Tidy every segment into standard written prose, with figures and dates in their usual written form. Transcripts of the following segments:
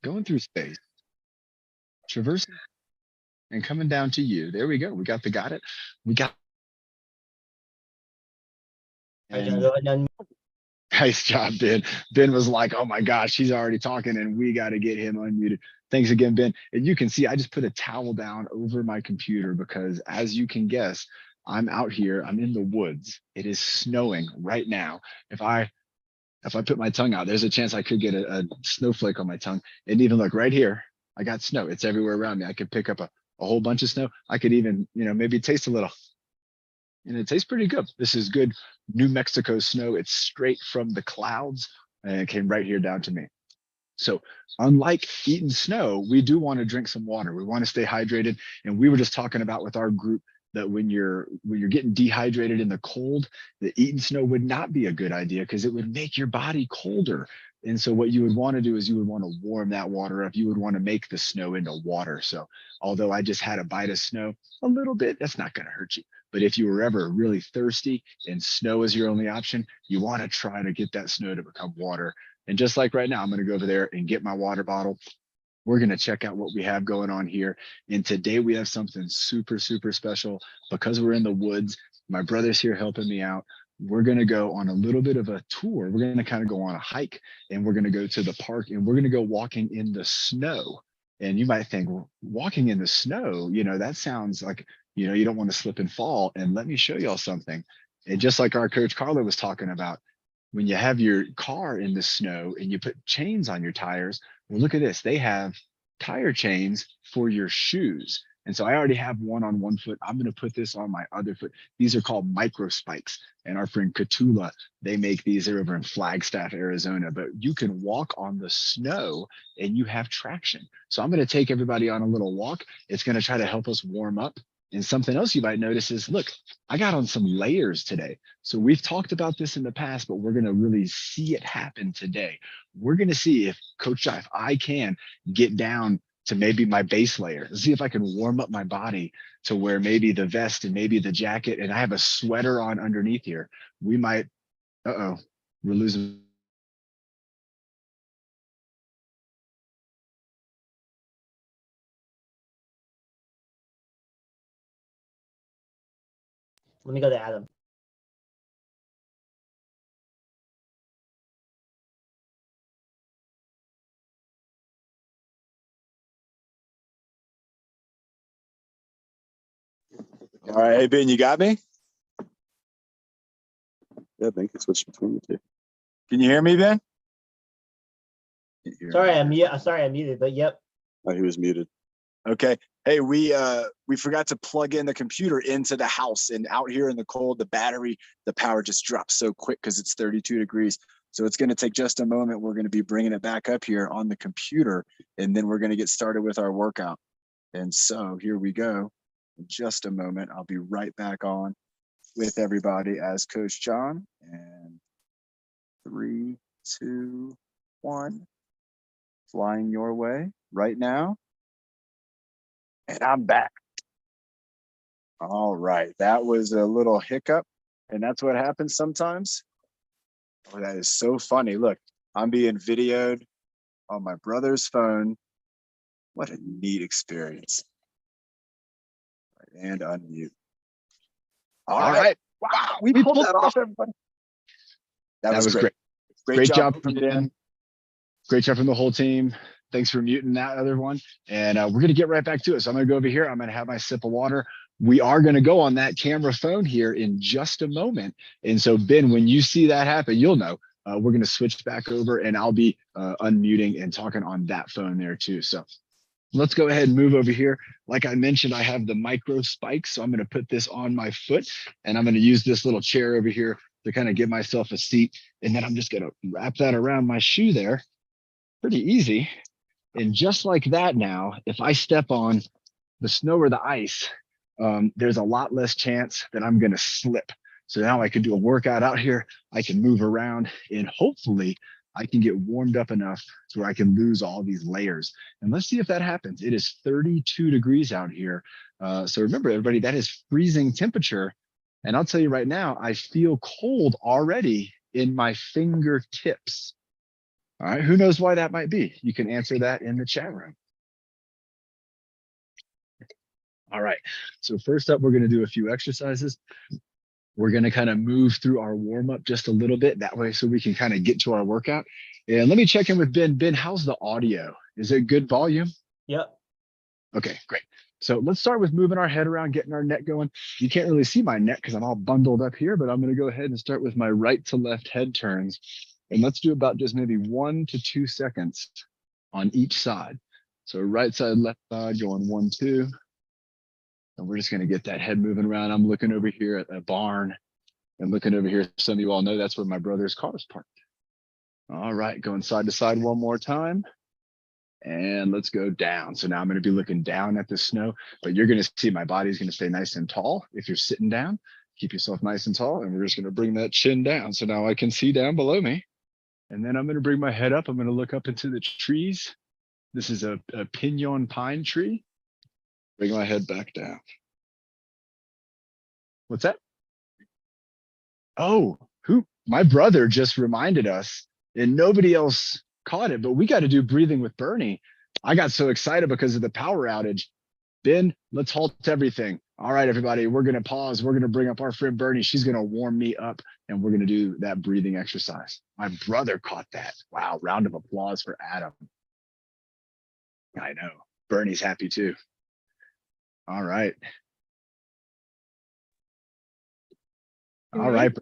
going through space, traversing and coming down to you. There we go. Got it. We got. And nice job, Ben. Ben was like, oh my gosh, he's already talking and we got to get him unmuted. Thanks again, Ben. And you can see I just put a towel down over my computer because as you can guess, I'm out here, I'm in the woods. It is snowing right now. If I put my tongue out, there's a chance I could get a snowflake on my tongue. And even look right here, I got snow. It's everywhere around me. I could pick up a whole bunch of snow. I could even, maybe taste a little. And it tastes pretty good. This is good New Mexico snow. It's straight from the clouds and it came right here down to me. So unlike eating snow, we do want to drink some water. We want to stay hydrated. And we were just talking about with our group that when you're getting dehydrated in the cold, that eating snow would not be a good idea because it would make your body colder. And so what you would want to do is you would want to warm that water up. You would want to make the snow into water. So although I just had a bite of snow, a little bit, that's not going to hurt you. But if you were ever really thirsty and snow is your only option, you want to try to get that snow to become water. And just like right now, I'm going to go over there and get my water bottle. We're going to check out what we have going on here. And today we have something super, super special because we're in the woods. My brother's here helping me out. We're going to go on a little bit of a tour. We're going to kind of go on a hike and we're going to go to the park and we're going to go walking in the snow. And you might think, well, walking in the snow, that sounds like, you don't want to slip and fall. And let me show y'all something. And just like our coach Carla was talking about, when you have your car in the snow and you put chains on your tires, well, look at this. They have tire chains for your shoes. And so I already have one on one foot. I'm going to put this on my other foot. These are called micro spikes. And our friend Katula, they make these. They're over in Flagstaff, Arizona. But you can walk on the snow and you have traction. So I'm going to take everybody on a little walk. It's going to try to help us warm up. And something else you might notice is, look, I got on some layers today. So we've talked about this in the past, but we're going to really see it happen today. We're going to see if Coach Jai, if I can get down to maybe my base layer, see if I can warm up my body to where maybe the vest and maybe the jacket, and I have a sweater on underneath here. We might, we're losing. Let me go to Adam. All right, hey Ben, you got me? Yeah, I think it's switched between the two. Can you hear me, Ben? Sorry, I'm muted, but yep. Oh, he was muted. Okay. Hey, we forgot to plug in the computer into the house, and out here in the cold, the power just drops so quick because it's 32 degrees. So it's going to take just a moment. We're going to be bringing it back up here on the computer, and then we're going to get started with our workout. And so here we go. In just a moment, I'll be right back on with everybody as Coach John. And 3, 2, 1, flying your way right now. And I'm back. All right, that was a little hiccup, and that's what happens sometimes. Oh, that is so funny. Look, I'm being videoed on my brother's phone. What a neat experience. And unmute. All right. Wow, we pulled that off, everybody. That was great. Great job from Ben. Great job from the whole team. Thanks for muting that other one. And we're going to get right back to it. So I'm going to go over here. I'm going to have my sip of water. We are going to go on that camera phone here in just a moment. And so, Ben, when you see that happen, you'll know. We're going to switch back over and I'll be unmuting and talking on that phone there too. So let's go ahead and move over here. Like I mentioned, I have the micro spikes. So I'm going to put this on my foot and I'm going to use this little chair over here to kind of give myself a seat. And then I'm just going to wrap that around my shoe there. Pretty easy. And just like that now, if I step on the snow or the ice, there's a lot less chance that I'm going to slip. So now I can do a workout out here. I can move around and hopefully I can get warmed up enough so I can lose all these layers. And let's see if that happens. It is 32 degrees out here. So remember, everybody, that is freezing temperature. And I'll tell you right now, I feel cold already in my fingertips. All right, who knows why that might be? You can answer that in the chat room. All right, so first up, we're gonna do a few exercises. We're gonna kind of move through our warm up just a little bit that way so we can kind of get to our workout. And let me check in with Ben. Ben, how's the audio? Is it good volume? Yep. Okay, great. So let's start with moving our head around, getting our neck going. You can't really see my neck because I'm all bundled up here, but I'm gonna go ahead and start with my right to left head turns. And let's do about just maybe 1 to 2 seconds on each side. So right side, left side, going 1, 2. And we're just gonna get that head moving around. I'm looking over here at a barn and looking over here. Some of you all know that's where my brother's car is parked. All right, going side to side one more time. And let's go down. So now I'm gonna be looking down at the snow, but you're gonna see my body's gonna stay nice and tall. If you're sitting down, keep yourself nice and tall. And we're just gonna bring that chin down. So now I can see down below me. And then I'm gonna bring my head up. I'm gonna look up into the trees. This is a pinon pine tree. Bring my head back down. What's that? Oh, my brother just reminded us, and nobody else caught it, but we got to do breathing with Bernie. I got so excited because of the power outage. Ben, let's halt everything. All right, everybody, we're going to pause. We're going to bring up our friend Bernie. She's going to warm me up, and we're going to do that breathing exercise. My brother caught that. Wow, round of applause for Adam. I know. Bernie's happy too. All right. All right.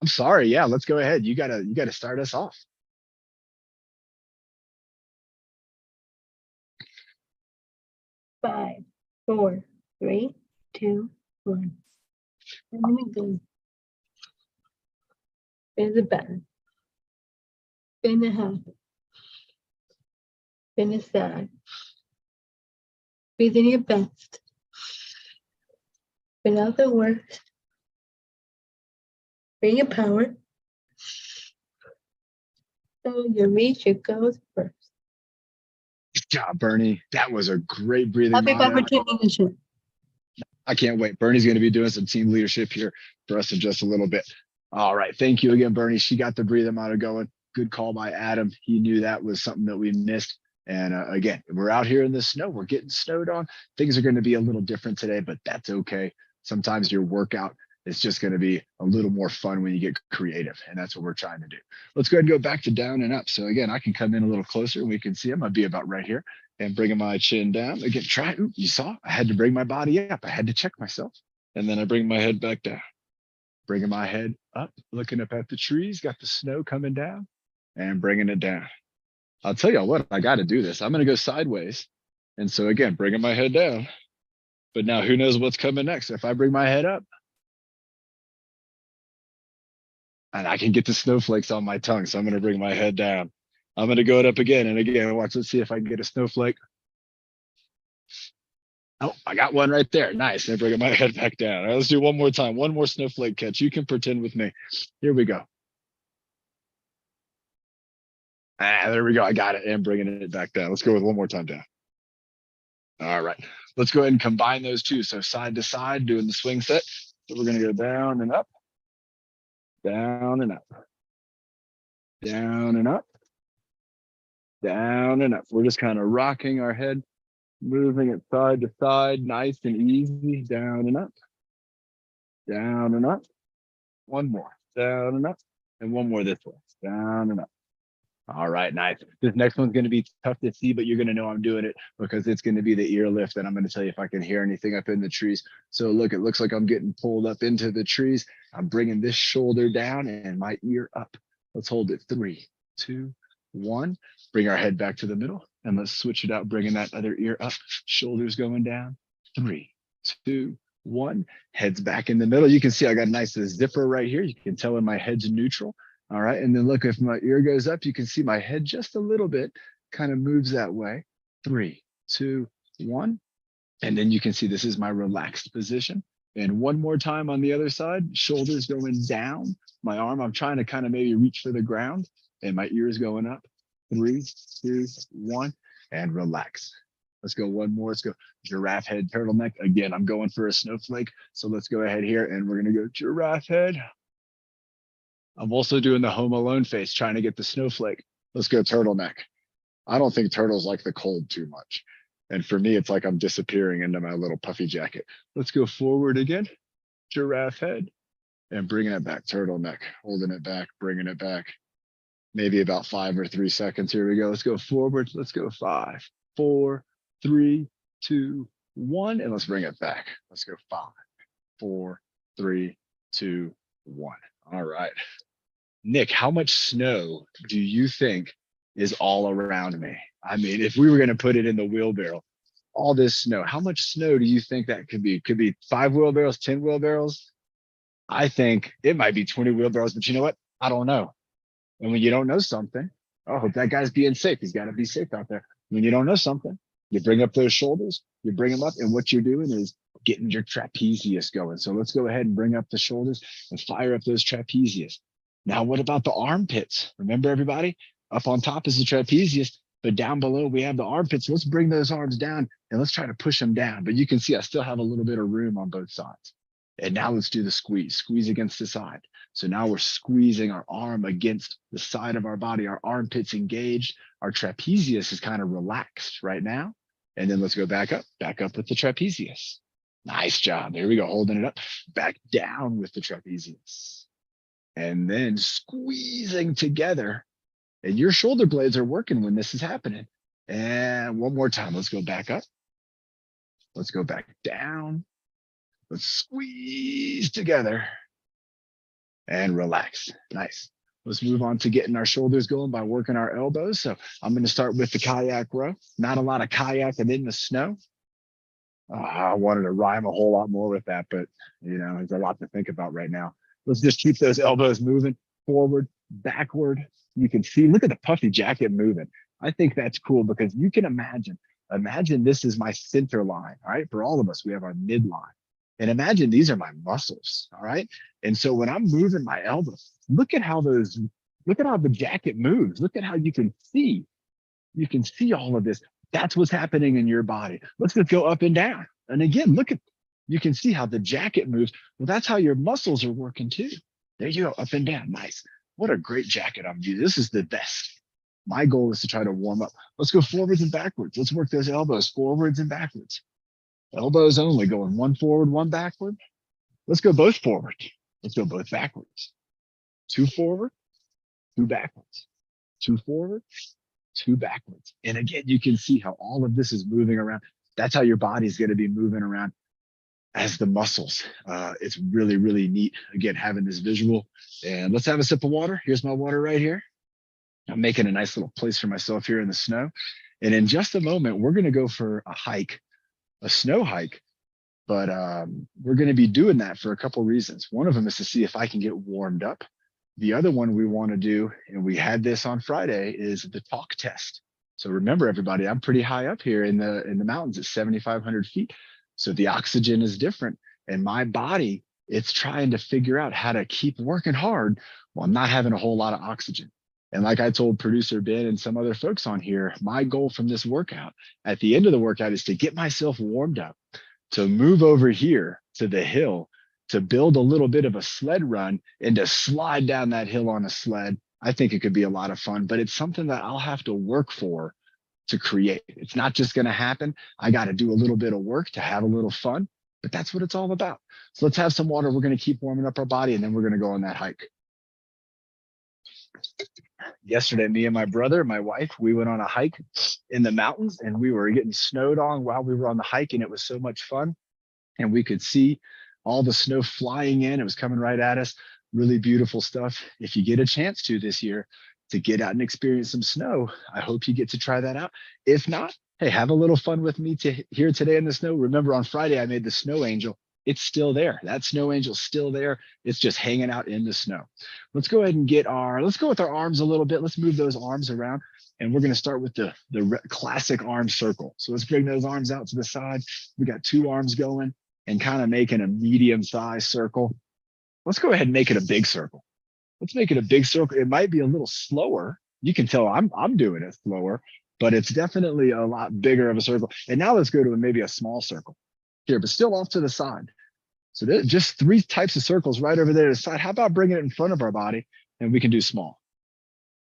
I'm sorry. Yeah, let's go ahead. You gotta start us off. Five, four, three, two, one. And then we go. Spin the back. Spin the half. Spin the side. Breathe in your best. Spin out the worst. Bring your power. So you reach your goals first. Good job, Bernie. That was a great breathing. I'll be back for team leadership. I can't wait. Bernie's going to be doing some team leadership here for us in just a little bit. All right. Thank you again, Bernie. She got the breathing motto going. Good call by Adam. He knew that was something that we missed. And again, we're out here in the snow. We're getting snowed on. Things are going to be a little different today, but that's okay. Sometimes your workout is just going to be a little more fun when you get creative. And that's what we're trying to do. Let's go ahead and go back to down and up. So again, I can come in a little closer and we can see him. I'll be about right here and bringing my chin down. Again, you saw, I had to bring my body up. I had to check myself. And then I bring my head back down. Bringing my head up, looking up at the trees, got the snow coming down and bringing it down. I'll tell you what, I got to do this. I'm going to go sideways. And so again, bringing my head down. But now who knows what's coming next? If I bring my head up, and I can get the snowflakes on my tongue. So I'm going to bring my head down. I'm going to go it up again and again. Watch, let's see if I can get a snowflake. Oh, I got one right there. Nice. And bringing my head back down. All right, let's do one more time. One more snowflake catch. You can pretend with me. Here we go. There we go. I got it. And bringing it back down. Let's go with one more time down. All right. Let's go ahead and combine those two. So side to side, doing the swing set. So we're going to go down and up. Down and up. Down and up. Down and up. We're just kind of rocking our head, moving it side to side, nice and easy. Down and up. Down and up. One more. Down and up. And one more this way. Down and up. All right, nice. This next one's going to be tough to see, but you're going to know I'm doing it because it's going to be the ear lift, and I'm going to tell you if I can hear anything up in the trees. So look, it looks like I'm getting pulled up into the trees. I'm bringing this shoulder down and my ear up. Let's hold it. 3, 2, 1. Bring our head back to the middle, and let's switch it out, bringing that other ear up. Shoulders going down. 3, 2, 1. Head's back in the middle. You can see I got a nice zipper right here. You can tell when my head's neutral. All right, and then look, if my ear goes up, you can see my head just a little bit kind of moves that way. 3, 2, 1. And then you can see this is my relaxed position. And one more time on the other side, shoulders going down. My arm, I'm trying to kind of maybe reach for the ground, and my ears going up. 3, 2, 1, and relax. Let's go one more. Let's go giraffe head, turtleneck. Again, I'm going for a snowflake. So let's go ahead here, and we're going to go giraffe head. I'm also doing the Home Alone face, trying to get the snowflake. Let's go turtleneck. I don't think turtles like the cold too much. And for me, it's like I'm disappearing into my little puffy jacket. Let's go forward again. Giraffe head and bringing it back. Turtleneck, holding it back, bringing it back. Maybe about 5 or 3 seconds. Here we go. Let's go forward. Let's go 5, 4, 3, 2, 1. And let's bring it back. Let's go 5, 4, 3, 2, 1. All right. Nick, how much snow do you think is all around me? I mean, if we were going to put it in the wheelbarrow, all this snow, how much snow do you think that could be? Could be 5 wheelbarrows, 10 wheelbarrows? I think it might be 20 wheelbarrows, but you know what? I don't know. And when you don't know something, I hope that guy's being safe. He's got to be safe out there. When you don't know something, you bring up those shoulders, you bring them up, and what you're doing is getting your trapezius going. So let's go ahead and bring up the shoulders and fire up those trapezius. Now, what about the armpits? Remember, everybody, up on top is the trapezius, but down below we have the armpits. Let's bring those arms down and let's try to push them down. But you can see I still have a little bit of room on both sides. And now let's do the squeeze against the side. So now we're squeezing our arm against the side of our body. Our armpits engaged. Our trapezius is kind of relaxed right now. And then let's go back up with the trapezius. Nice job. There we go. Holding it up, back down with the trapezius. And then squeezing together. And your shoulder blades are working when this is happening. And one more time. Let's go back up. Let's go back down. Let's squeeze together and relax. Nice. Let's move on to getting our shoulders going by working our elbows. So I'm going to start with the kayak row. Not a lot of kayaking in the snow. I wanted to rhyme a whole lot more with that, but you know, there's a lot to think about right now. Let's just keep those elbows moving forward, backward. You can see, look at the puffy jacket moving. I think that's cool because you can imagine this is my center line. All right. For all of us, we have our midline. And imagine these are my muscles. All right. And so when I'm moving my elbows, look at how the jacket moves. Look at how you can see all of this. That's what's happening in your body. Let's just go up and down. And again, you can see how the jacket moves. Well, that's how your muscles are working too. There you go, up and down. Nice. What a great jacket I'm using. This is the best. My goal is to try to warm up. Let's go forwards and backwards. Let's work those elbows forwards and backwards. Elbows only, going one forward, one backward. Let's go both forward. Let's go both backwards. 2 forward, 2 backwards. 2 forward, 2 backwards. And again, you can see how all of this is moving around. That's how your body's going to be moving around as the muscles. It's really, really neat. Again, having this visual. And let's have a sip of water. Here's my water right here. I'm making a nice little place for myself here in the snow. And in just a moment, we're going to go for a hike, a snow hike. But we're going to be doing that for a couple reasons. One of them is to see if I can get warmed up. The other one we want to do, and we had this on Friday, is the talk test. So remember, everybody, I'm pretty high up here in the mountains at 7,500 feet. So the oxygen is different. And my body, it's trying to figure out how to keep working hard while not having a whole lot of oxygen. And like I told producer Ben and some other folks on here, my goal from this workout, at the end of the workout, is to get myself warmed up, to move over here to the hill, to build a little bit of a sled run and to slide down that hill on a sled. I think it could be a lot of fun, but it's something that I'll have to work for to create. It's not just going to happen. I got to do a little bit of work to have a little fun, but that's what it's all about. So let's have some water. We're going to keep warming up our body, and then we're going to go on that hike. Yesterday, me and my brother, my wife, we went on a hike in the mountains, and we were getting snowed on while we were on the hike, and it was so much fun. And we could see all the snow flying in. It was coming right at us. Really beautiful stuff. If you get a chance to this year to get out and experience some snow, I hope you get to try that out. If not, hey, have a little fun with me here today in the snow. Remember, on Friday, I made the snow angel. It's still there. That snow angel's still there. It's just hanging out in the snow. Let's go ahead and let's go with our arms a little bit. Let's move those arms around. And we're going to start with the classic arm circle. So let's bring those arms out to the side. We got 2 arms going and kind of making a medium-sized circle. Let's go ahead and make it a big circle. Let's make it a big circle. It might be a little slower. You can tell I'm doing it slower, but it's definitely a lot bigger of a circle. And now let's go to maybe a small circle here, but still off to the side. So there's just 3 types of circles right over there to the side. How about bringing it in front of our body and we can do small?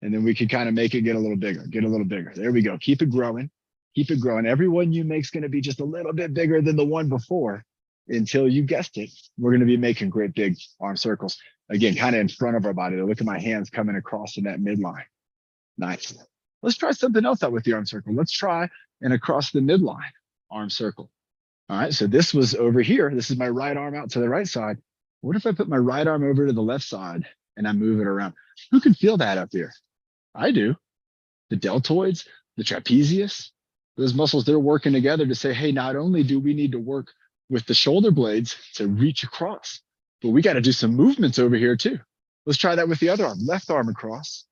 And then we can kind of make it get a little bigger, get a little bigger. There we go. Keep it growing. Keep it growing. Every one you make is going to be just a little bit bigger than the one before until you guessed it. We're going to be making great big arm circles. Again, kind of in front of our body. Look at my hands coming across in that midline. Nice. Let's try something else out with the arm circle. Let's try an across the midline arm circle. All right, so this was over here. This is my right arm out to the right side. What if I put my right arm over to the left side and I move it around? Who can feel that up here? I do. The deltoids, the trapezius, those muscles, they're working together to say, hey, not only do we need to work with the shoulder blades to reach across, but we got to do some movements over here too. Let's try that with the other arm, left arm across,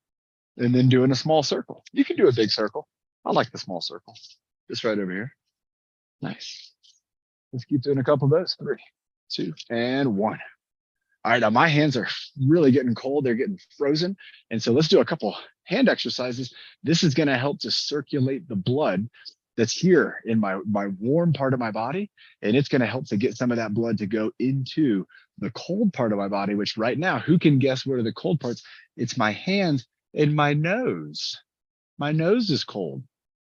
and then doing a small circle. You can do a big circle. I like the small circle. Just right over here. Nice. Let's keep doing a couple of those. 3, 2, and 1. All right, now my hands are really getting cold. They're getting frozen. And so let's do a couple hand exercises. This is going to help to circulate the blood that's here in my warm part of my body. And it's going to help to get some of that blood to go into the cold part of my body, which right now, who can guess what are the cold parts? It's my hands and my nose. My nose is cold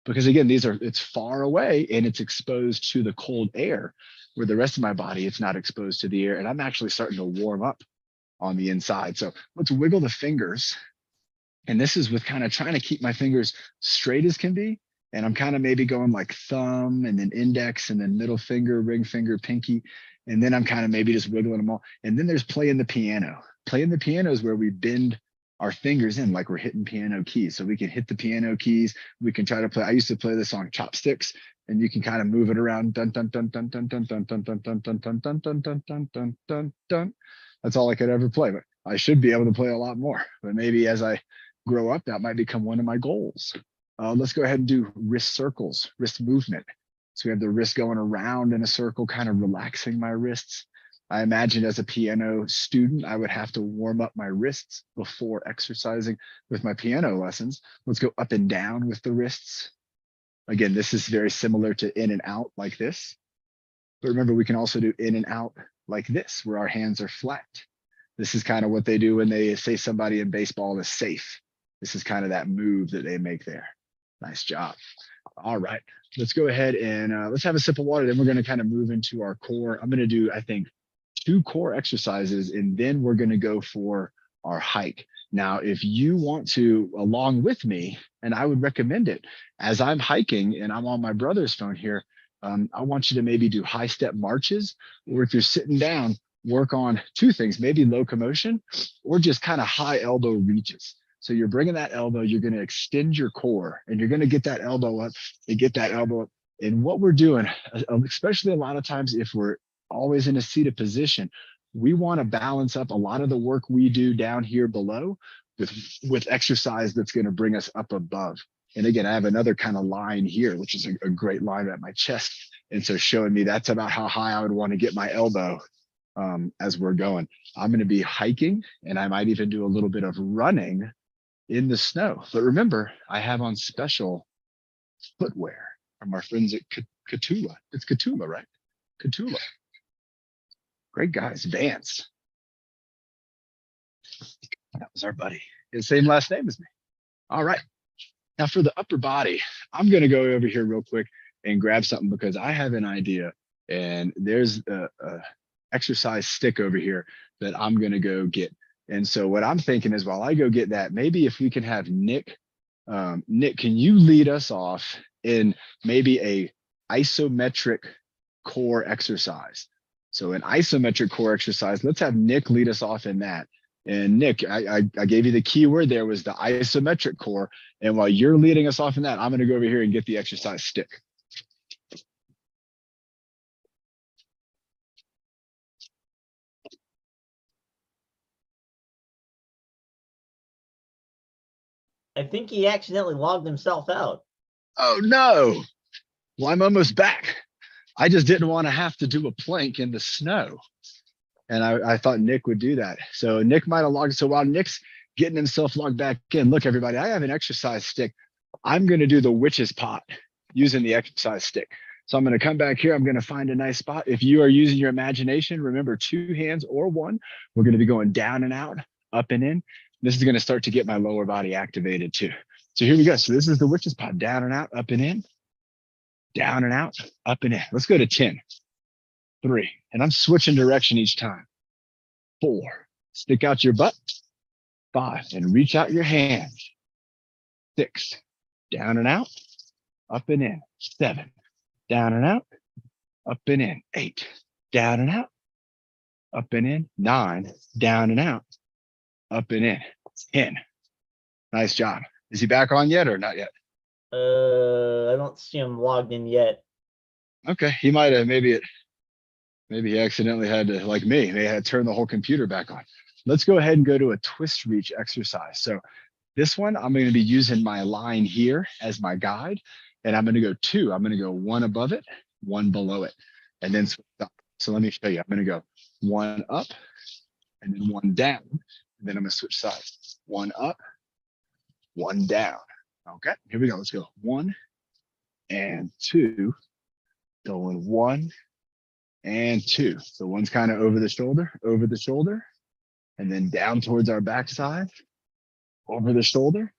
because again, it's far away and it's exposed to the cold air, where the rest of my body, it's not exposed to the air. And I'm actually starting to warm up on the inside. So let's wiggle the fingers. And this is with kind of trying to keep my fingers straight as can be. And I'm kind of maybe going like thumb and then index and then middle finger, ring finger, pinky. And then I'm kind of maybe just wiggling them all. And then there's playing the piano. Playing the piano is where we bend our fingers in like we're hitting piano keys. So we can hit the piano keys. We can try to play. I used to play the song Chopsticks, and you can kind of move it around. Dun dun dun dun dun dun dun dun dun dun dun dun dun dun dun dun dun dun dun. That's all I could ever play, but I should be able to play a lot more. But maybe as I grow up, that might become one of my goals. Let's go ahead and do wrist circles, wrist movement. So we have the wrist going around in a circle, kind of relaxing my wrists. I imagined as a piano student, I would have to warm up my wrists before exercising with my piano lessons. Let's go up and down with the wrists. Again, this is very similar to in and out like this. But remember, we can also do in and out like this, where our hands are flat. This is kind of what they do when they say somebody in baseball is safe. This is kind of that move that they make there. Nice job. All right, let's go ahead and let's have a sip of water. Then we're going to kind of move into our core. I'm going to do, I think, 2 core exercises, and then we're going to go for our hike. Now, if you want to, along with me, and I would recommend it, as I'm hiking and I'm on my brother's phone here, I want you to maybe do high step marches, or if you're sitting down, work on 2 things, maybe locomotion or just kind of high elbow reaches. So you're bringing that elbow, you're going to extend your core, and you're going to get that elbow up and get that elbow up. And what we're doing, especially a lot of times if we're always in a seated position, we want to balance up a lot of the work we do down here below with exercise that's going to bring us up above. And again, I have another kind of line here, which is a great line at my chest. And so showing me that's about how high I would want to get my elbow as we're going. I'm going to be hiking, and I might even do a little bit of running in the snow. But remember, I have on special footwear from our friends at Katula. It's Katula, right? Katula. Great guys, Vance. That was our buddy. His same last name as me. All right. Now for the upper body, I'm going to go over here real quick and grab something because I have an idea. And there's a exercise stick over here that I'm going to go get. And so what I'm thinking is while I go get that, maybe if we can have Nick, Nick, can you lead us off in maybe a isometric core exercise? So an isometric core exercise, let's have Nick lead us off in that. And Nick, I gave you the key word there was the isometric core. And while you're leading us off in that, I'm going to go over here and get the exercise stick. I think he accidentally logged himself out. Oh no. Well, I'm almost back. I just didn't want to have to do a plank in the snow. And I thought Nick would do that. So Nick might have logged. So while Nick's getting himself logged back in, look, everybody, I have an exercise stick. I'm going to do the witch's pot using the exercise stick. So I'm going to come back here. I'm going to find a nice spot. If you are using your imagination, remember 2 hands or 1. We're going to be going down and out, up and in. This is going to start to get my lower body activated too. So here we go. So this is the witch's paw, down and out, up and in, down and out, up and in. Let's go to 10, 3, and I'm switching direction each time. 4, stick out your butt. 5, and reach out your hands. 6, down and out, up and in. 7, down and out, up and in. 8, down and out, up and in. 9, down and out, up and in. 10. Nice job. Is he back on yet or not yet? I don't see him logged in yet. Okay, he might have, maybe he accidentally had to, like me, they had to turn the whole computer back on. Let's go ahead and go to a twist reach exercise. So this one, I'm going to be using my line here as my guide, and I'm going to go 2. I'm going to go 1 above it, 1 below it, and then switch up. So let me show you. I'm going to go 1 up and then 1 down. And then I'm going to switch sides. 1 up, 1 down. Okay, here we go. Let's go 1 and 2, going 1 and 2. So one's kind of over the shoulder, and then down towards our backside, over the shoulder,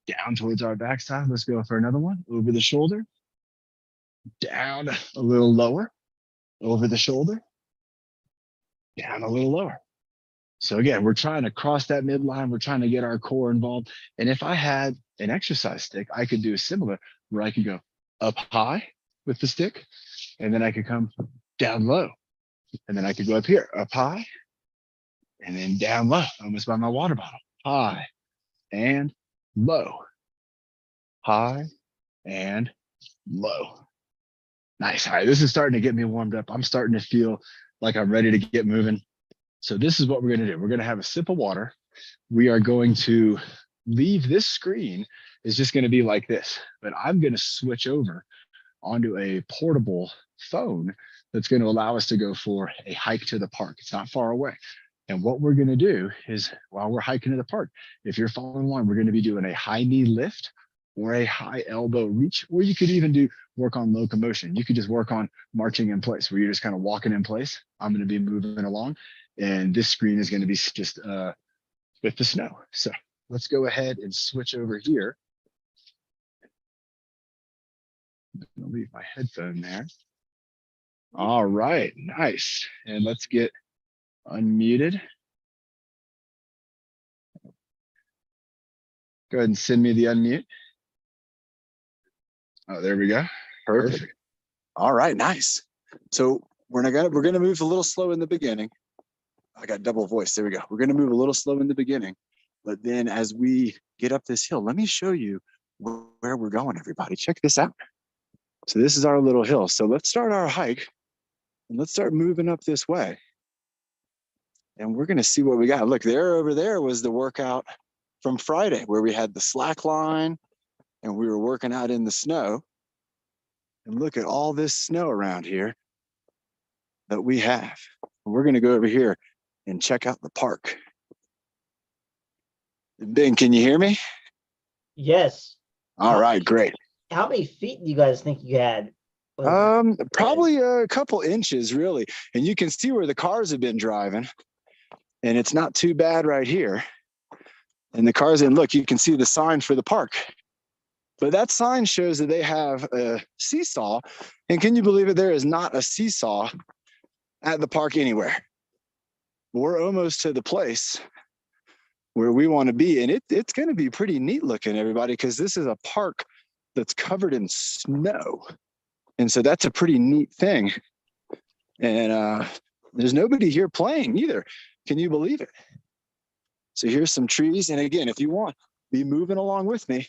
down towards our backside. Let's go for another one, over the shoulder, down a little lower, over the shoulder, down a little lower. So again, we're trying to cross that midline. We're trying to get our core involved. And if I had an exercise stick, I could do a similar where I could go up high with the stick, and then I could come down low. And then I could go up here, up high, and then down low, almost by my water bottle. High and low. High and low. Nice. All right, this is starting to get me warmed up. I'm starting to feel like I'm ready to get moving. So this is what we're going to do. We're going to have a sip of water. We are going to leave this screen is just going to be like this, but I'm going to switch over onto a portable phone that's going to allow us to go for a hike to the park. It's not far away. And what we're going to do is while we're hiking to the park, if you're following along, we're going to be doing a high knee lift or a high elbow reach, or you could even do work on locomotion. You could just work on marching in place where you're just kind of walking in place. I'm going to be moving along, and this screen is going to be just with the snow. So let's go ahead and switch over here. I'm going to leave my headphone there. All right, nice. And let's get unmuted. Go ahead and send me the unmute. Oh, there we go. Perfect. All right, nice. So we're gonna move a little slow in the beginning. I got double voice. There we go. We're gonna move a little slow in the beginning, but then as we get up this hill, let me show you where we're going, everybody. Check this out. So this is our little hill. So let's start our hike and let's start moving up this way. And we're gonna see what we got. Look, there over there was the workout from Friday where we had the slack line and we were working out in the snow. And look at all this snow around here that we have. We're going to go over here and check out the park. Ben, can you hear me? Yes. All right, great. How many feet do you guys think you had? Probably a couple inches, really. And you can see where the cars have been driving. And it's not too bad right here. And the cars in, look, you can see the sign for the park. But that sign shows that they have a seesaw. And can you believe it? There is not a seesaw at the park anywhere. We're almost to the place where we want to be. And it's going to be pretty neat looking, everybody, because this is a park that's covered in snow. And so that's a pretty neat thing. And there's nobody here playing either. Can you believe it? So here's some trees. And again, if you want, be moving along with me.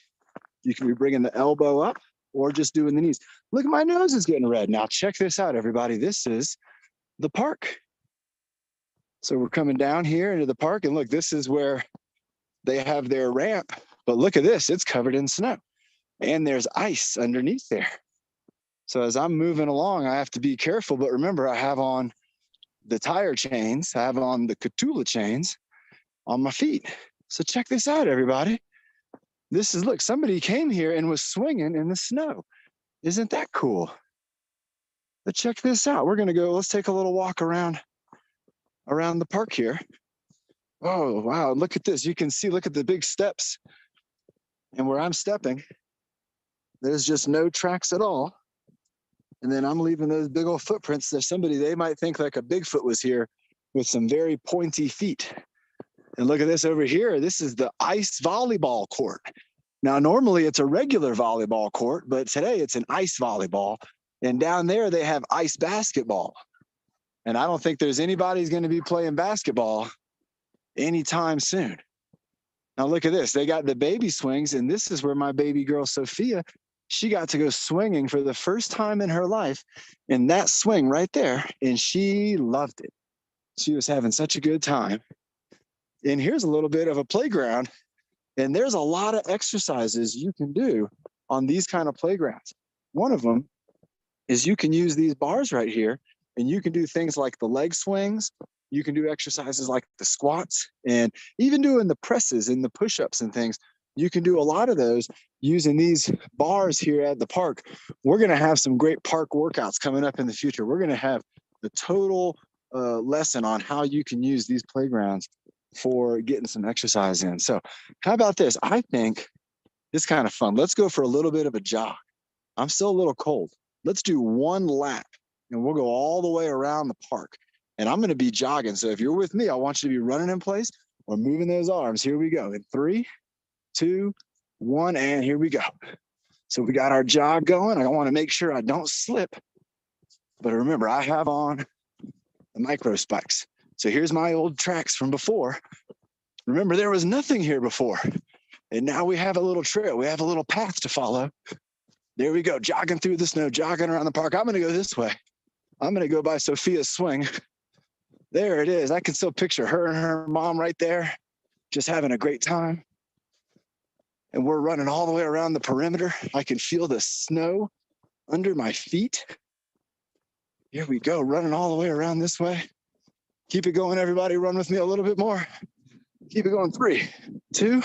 You can be bringing the elbow up or just doing the knees. Look, my nose is getting red. Now check this out, everybody. This is the park. So we're coming down here into the park, and look, this is where they have their ramp. But look at this, it's covered in snow and there's ice underneath there. So as I'm moving along, I have to be careful. But remember, I have on the tire chains, I have on the Catula chains on my feet. So check this out, everybody. This is, look, somebody came here and was swinging in the snow. Isn't that cool? But check this out. We're going to go, let's take a little walk around the park here. Oh, wow. Look at this. You can see, look at the big steps. And where I'm stepping, there's just no tracks at all. And then I'm leaving those big old footprints. There's somebody, they might think like a Bigfoot was here with some very pointy feet. And look at this over here. This is the ice volleyball court. Now, normally it's a regular volleyball court, but today it's an ice volleyball. And down there they have ice basketball. And I don't think there's anybody's going to be playing basketball anytime soon. Now look at this. They got the baby swings, and this is where my baby girl Sophia, she got to go swinging for the first time in her life in that swing right there, and she loved it. She was having such a good time. And here's a little bit of a playground, and there's a lot of exercises you can do on these kind of playgrounds. One of them is you can use these bars right here, and you can do things like the leg swings. You can do exercises like the squats, and even doing the presses and the push-ups and things. You can do a lot of those using these bars here at the park. We're going to have some great park workouts coming up in the future. We're going to have the total lesson on how you can use these playgrounds for getting some exercise in. So how about this? I think it's kind of fun. Let's go for a little bit of a jog. I'm still a little cold. Let's do one lap, and we'll go all the way around the park. And I'm going to be jogging. So if you're with me, I want you to be running in place or moving those arms. Here we go. In 3, 2, 1, and here we go. So we got our jog going. I want to make sure I don't slip. But remember, I have on the micro spikes. So here's my old tracks from before. Remember, there was nothing here before. And now we have a little trail. We have a little path to follow. There we go, jogging through the snow, jogging around the park. I'm going to go this way. I'm going to go by Sophia's swing. There it is. I can still picture her and her mom right there, just having a great time. And we're running all the way around the perimeter. I can feel the snow under my feet. Here we go, running all the way around this way. Keep it going, everybody. Run with me a little bit more. Keep it going. 3, 2,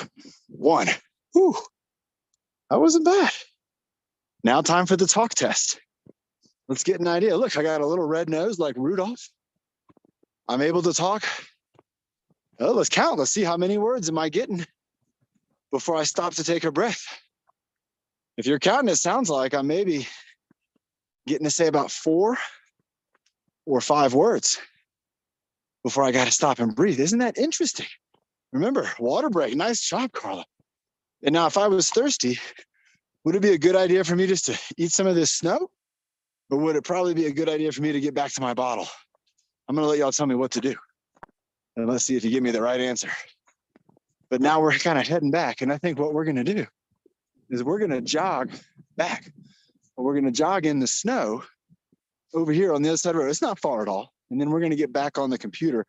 1. Whew. That wasn't bad. Now time for the talk test. Let's get an idea. Look, I got a little red nose like Rudolph. I'm able to talk. Oh, let's count. Let's see how many words am I getting before I stop to take a breath. If you're counting, it sounds like I'm maybe getting to say about 4 or 5 words before I got to stop and breathe. Isn't that interesting? Remember, water break. Nice job, Carla. And now if I was thirsty, would it be a good idea for me just to eat some of this snow? Or would it probably be a good idea for me to get back to my bottle? I'm going to let y'all tell me what to do. And let's see if you give me the right answer. But now we're kind of heading back. And I think what we're going to do is we're going to jog back. We're going to jog in the snow over here on the other side of the road. It's not far at all. And then we're going to get back on the computer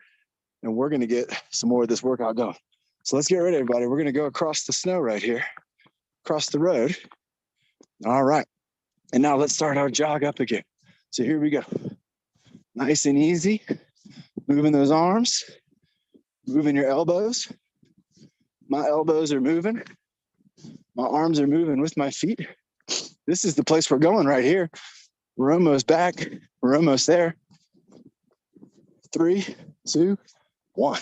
and we're going to get some more of this workout going. So let's get ready, everybody. We're going to go across the snow right here, across the road. All right. And now let's start our jog up again. So here we go. Nice and easy. Moving those arms, moving your elbows. My elbows are moving. My arms are moving with my feet. This is the place we're going right here. We're almost back. We're almost there. 3, 2, 1.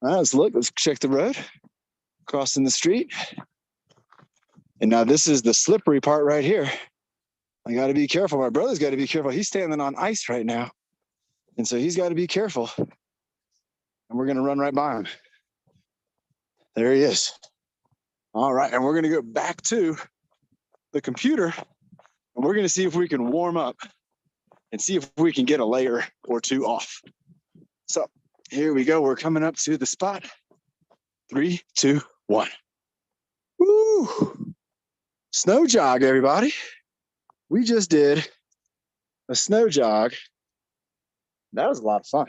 All right, let's look. Let's check the road. Crossing the street. And now this is the slippery part right here. I got to be careful. My brother's got to be careful. He's standing on ice right now. And so he's got to be careful. And we're going to run right by him. There he is. All right. And we're going to go back to the computer. And we're going to see if we can warm up and see if we can get a layer or 2 off. So here we go. We're coming up to the spot. 3, 2, 1. Woo! Snow jog, everybody. We just did a snow jog. That was a lot of fun.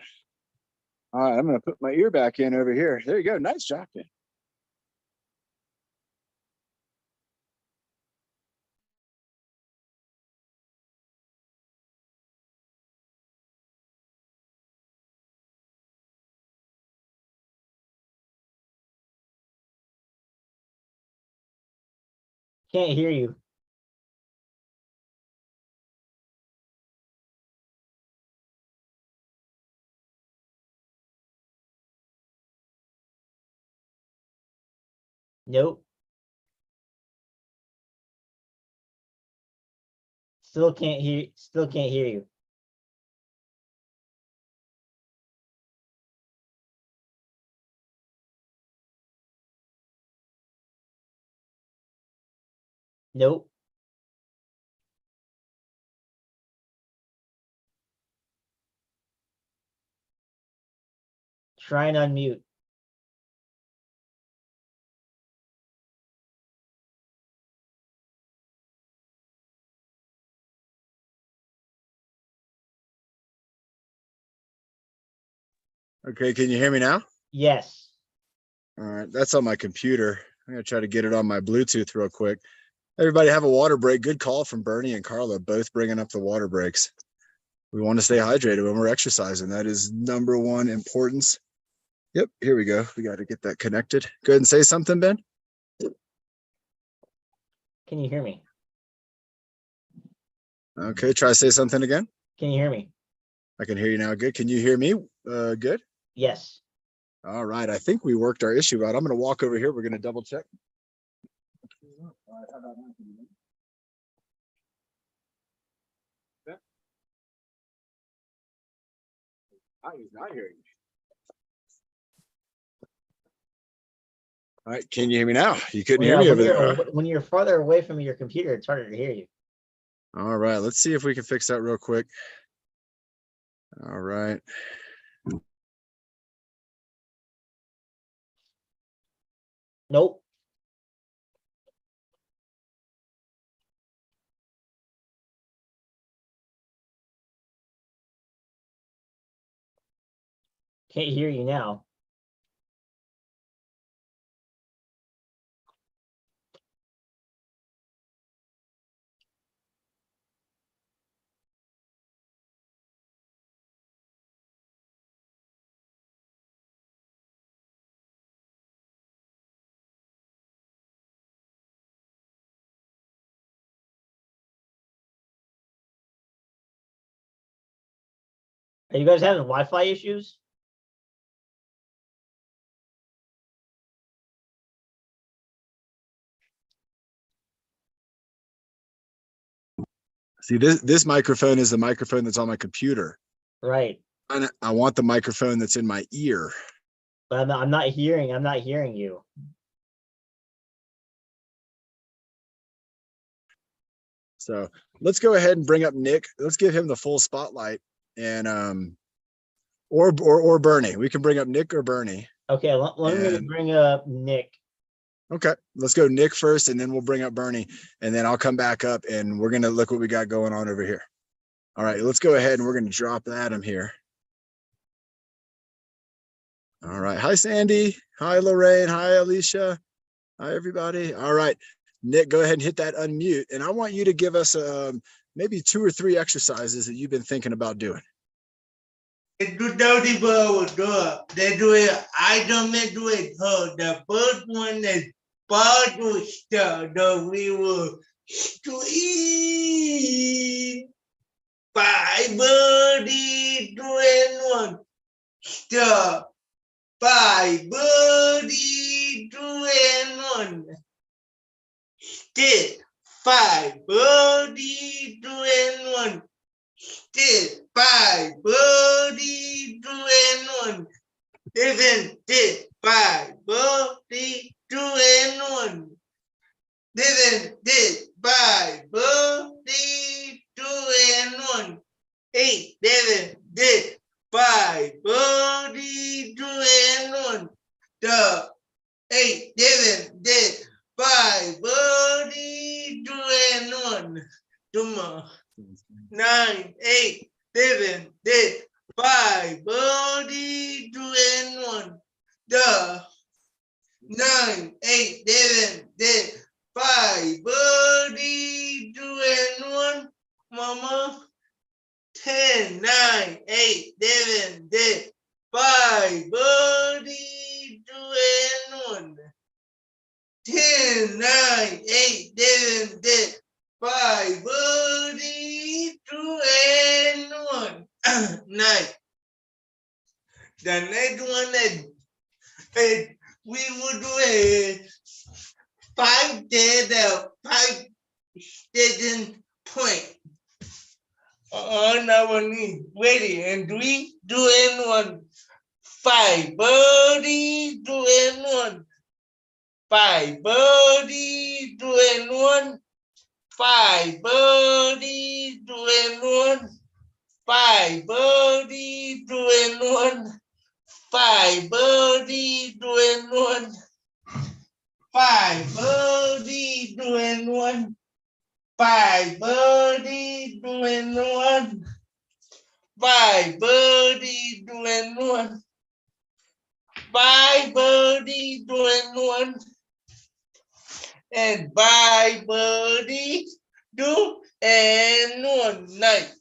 All right, I'm going to put my ear back in over here. There you go. Nice job, Ben. Can't hear you. Nope. Still can't hear you. Nope. Try and unmute. Okay, can you hear me now? Yes. All right, that's on my computer. I'm gonna try to get it on my Bluetooth real quick. Everybody have a water break. Good call from Bernie and Carla, both bringing up the water breaks. We want to stay hydrated when we're exercising. That is number one importance. Yep, here we go. We got to get that connected. Go ahead and say something, Ben. Can you hear me? Okay, try to say something again. Can you hear me? I can hear you now. Good. Can you hear me? Good. Yes. All right. I think we worked our issue out. I'm going to walk over here. We're going to double check. He's not hearing me. All right. Can you hear me now? You couldn't hear me over there. Huh? When you're farther away from your computer, it's harder to hear you. All right. Let's see if we can fix that real quick. All right. Nope. Can't hear you now. Are you guys having Wi-Fi issues? See, this microphone is the microphone that's on my computer. Right. I want the microphone that's in my ear. But I'm not hearing you. So let's go ahead and bring up Nick. Let's give him the full spotlight, and or Bernie. We can bring up Nick or Bernie. Okay, let me bring up Nick. Okay, let's go Nick first, and then we'll bring up Bernie, and then I'll come back up, and we're gonna look what we got going on over here. All right, let's go ahead and we're gonna drop Adam here. All right, hi Sandy, hi Lorraine, hi Alicia, hi everybody. All right, Nick, go ahead and hit that unmute, and I want you to give us maybe 2 or 3 exercises that you've been thinking about doing. The first one is bottle stuff that we will stream 5 birdie 2 and 1 stuff 5 birdie 2 and 1 still 5 birdie 2 and 1 still 5 birdie 2 and 1 Seven, 5 birdie 2 and 1 7, 5 birdie 2 and 1 8, 7, 5 birdie 2 and 1 the 8, 7, 5 birdie 2 and 1 tomorrow 9, 8, 7, 5 birdie 2 and 1 the 9, 8, 7, 5 birdie 2 and 1 mama 10, 9, 8, 7, 5 birdie 2 and 1 10, 9, 8, 7, 5 birdie 2 and 1 9. The next one that we will do is point on our knee. Ready, and 3, 2, and 1. 5 birdie, 2 and 1. 5 birdie, 2 and 1. 5 birdie, 2 and 1. 5 birdie, 2 and 1. 5 birdie, 2 and 1. 5 birdie, 2 and 1. 5 birdie, 2 and 1. 5 birdie, 2 and 1. 5 birdie, 2 and 1. And 5 birdie, 2 and 1. Nice.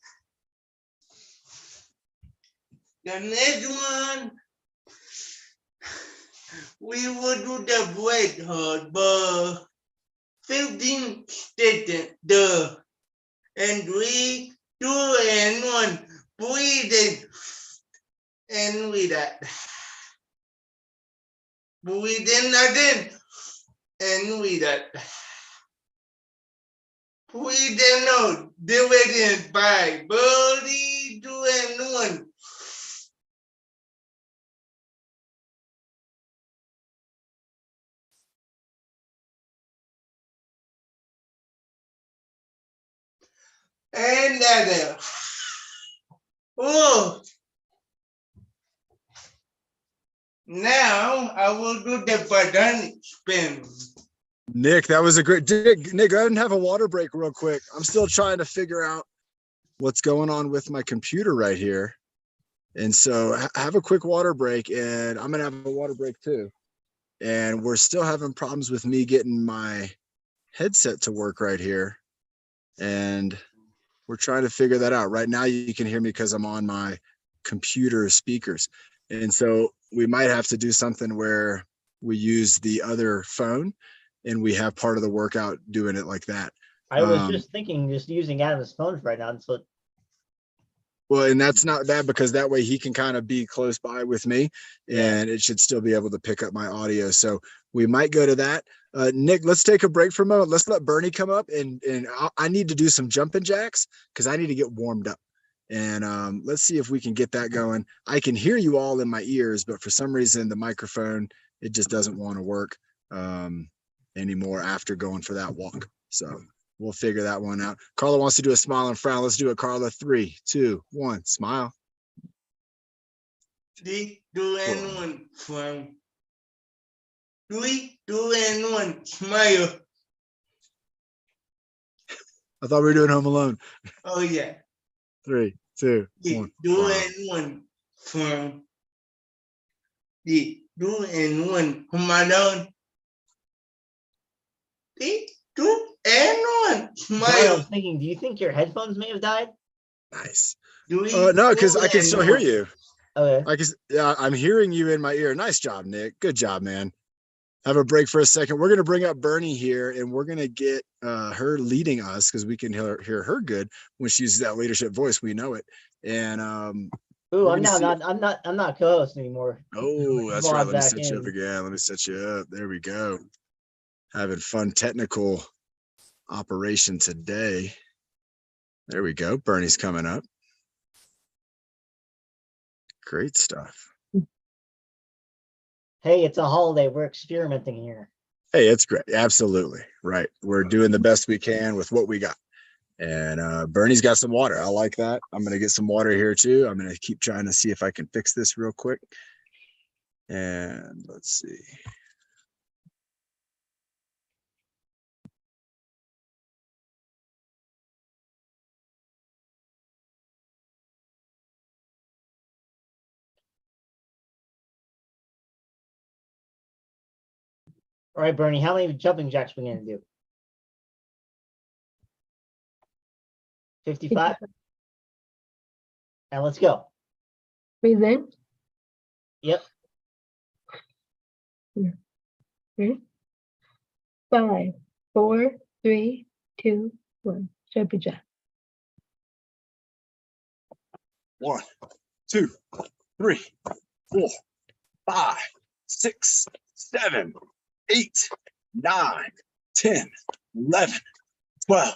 The next one, we will do the break hard, but 15 seconds. And 3, 2, and 1. Breathe in. And with that. Breathe in again. And with that. Breathe in out. Do it in 5. Birdie, 2 and 1. And that. Oh. Now I will do the button spin. Nick, that was a great Nick, go ahead and have a water break real quick. I'm still trying to figure out what's going on with my computer right here. And so have a quick water break, and I'm gonna have a water break too. And we're still having problems with me getting my headset to work right here. And we're trying to figure that out. Right now you can hear me because I'm on my computer speakers. And so we might have to do something where we use the other phone and we have part of the workout doing it like that. I was just thinking, just using Adam's phone right now. So, well, and that's not bad because that way he can kind of be close by with me, and it should still be able to pick up my audio. So we might go to that. Nick, let's take a break for a moment. Let's let Bernie come up, and I need to do some jumping jacks because I need to get warmed up. And let's see if we can get that going. I can hear you all in my ears, but for some reason the microphone, it just doesn't want to work anymore after going for that walk. So we'll figure that one out. Carla wants to do a smile and frown. Let's do it, Carla. 3, 2, 1, smile. 3, 2, and 1, frown. 3, 2, and 1, smile. I thought we were doing Home Alone. Oh yeah. 3, 2, 1. 2 and 1, frown. 3, 2, and 1, Home Alone. 3, 2, and 1, I smile. was thinking, do you think your headphones may have died? Nice. 3, No, because 2, I can and still hear 1. you. Okay. I'm hearing you in my ear. Nice job, Nick. Good job, man. Have a break for a second. We're going to bring up Bernie here, and we're going to get her leading us because we can hear her good when she uses that leadership voice. We know it. And Ooh, I'm not co-host anymore. oh, that's right. Log Let me back set you up in. again. Let me set you up. There we go. Having fun technical operation today. There we go. Bernie's coming up. Great stuff. Hey, it's a holiday. We're experimenting here. Hey, it's great. Absolutely. Right. We're doing the best we can with what we got. And Bernie's got some water. I like that. I'm going to get some water here too. I'm going to keep trying to see if I can fix this real quick. And let's see. All right, Bernie, how many jumping jacks are we going to do? 55? And let's go. Breathe in. Yep. Okay. 5, 4, 3, 2, 1. Jumpy jack. 1, 2, 3, 4, 5, 6, 7, 8, 9, 10, 11, 12,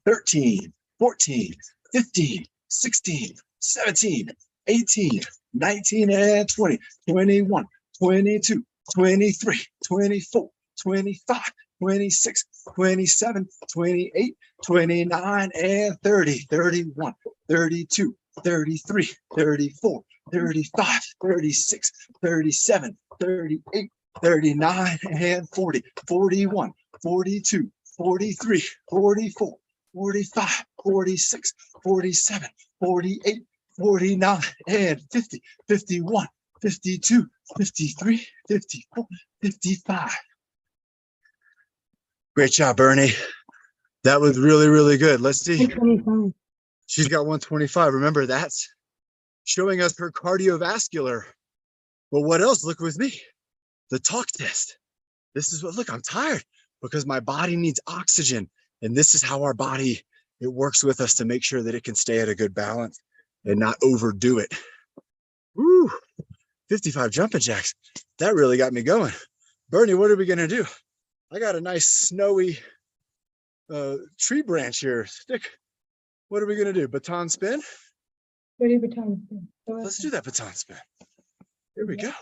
13, 14, 15, 16, 17, 18, 19, and 20, 21, 22, 23, 24, 25, 26, 27, 28, 29, and 30, 31, 32, 33, 34, 35, 36, 37, 38, 39, and 40, 41, 42, 43, 44, 45, 46, 47, 48, 49, and 50, 51, 52, 53, 54, 55. Great job, Bernie. That was really, really good. Let's see. 125. She's got 125. Remember, that's showing us her cardiovascular. Well, what else? Look with me. The talk test. This is what, look, I'm tired because my body needs oxygen. And this is how our body, it works with us to make sure that it can stay at a good balance and not overdo it. Woo, 55 jumping jacks. That really got me going. Bernie, what are we going to do? I got a nice snowy tree branch here. Stick. What are we going to do? Baton spin? Ready for time. Let's do that baton spin. Here we go.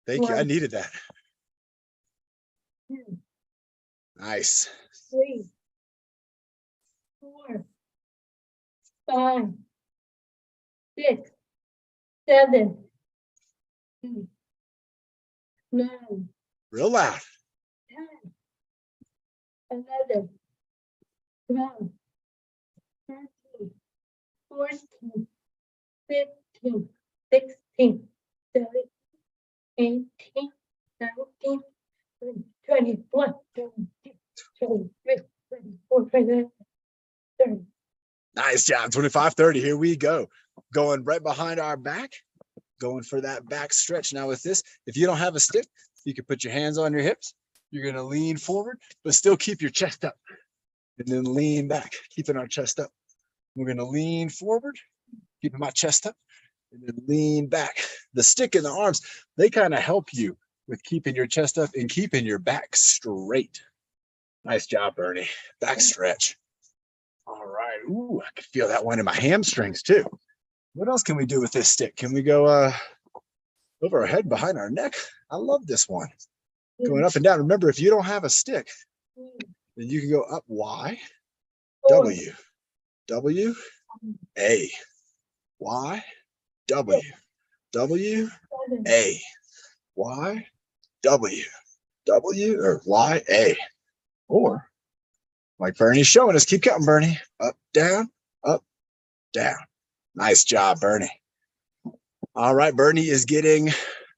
Thank you. I needed that. 2, Nice. 3, 4, 5, 6, 7, 8, 9, Real loud. 10, 11, 12, 13, 14, 15, 16, 17, 18, 19, 20, 21, 22, 23, 24, 25, 30. Nice job. 25, 30. Here we go. Going right behind our back. Going for that back stretch. Now with this, if you don't have a stick, you can put your hands on your hips. You're going to lean forward, but still keep your chest up. And then lean back, keeping our chest up. We're going to lean forward, keeping my chest up, and then lean back. The stick and the arms, they kind of help you with keeping your chest up and keeping your back straight. Nice job, Bernie. Back stretch. All right. Ooh, I can feel that one in my hamstrings too. What else can we do with this stick? Can we go over our head, behind our neck? I love this one. Going up and down. Remember, if you don't have a stick, then you can go up Y, W, W, A, Y, W, W, A, Y, W, W, or Y, A. Or, like Bernie's showing us, keep counting, Bernie. Up, down, up, down. Nice job, Bernie. All right, Bernie is getting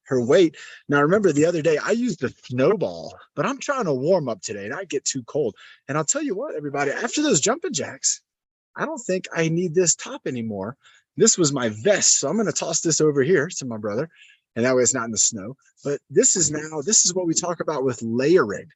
her weight. Now, remember the other day, I used the snowball, but I'm trying to warm up today, not get too cold. And I'll tell you what, everybody, after those jumping jacks, I don't think I need this top anymore. This was my vest, so I'm going to toss this over here to my brother, and that way it's not in the snow. But this is what we talk about with layering.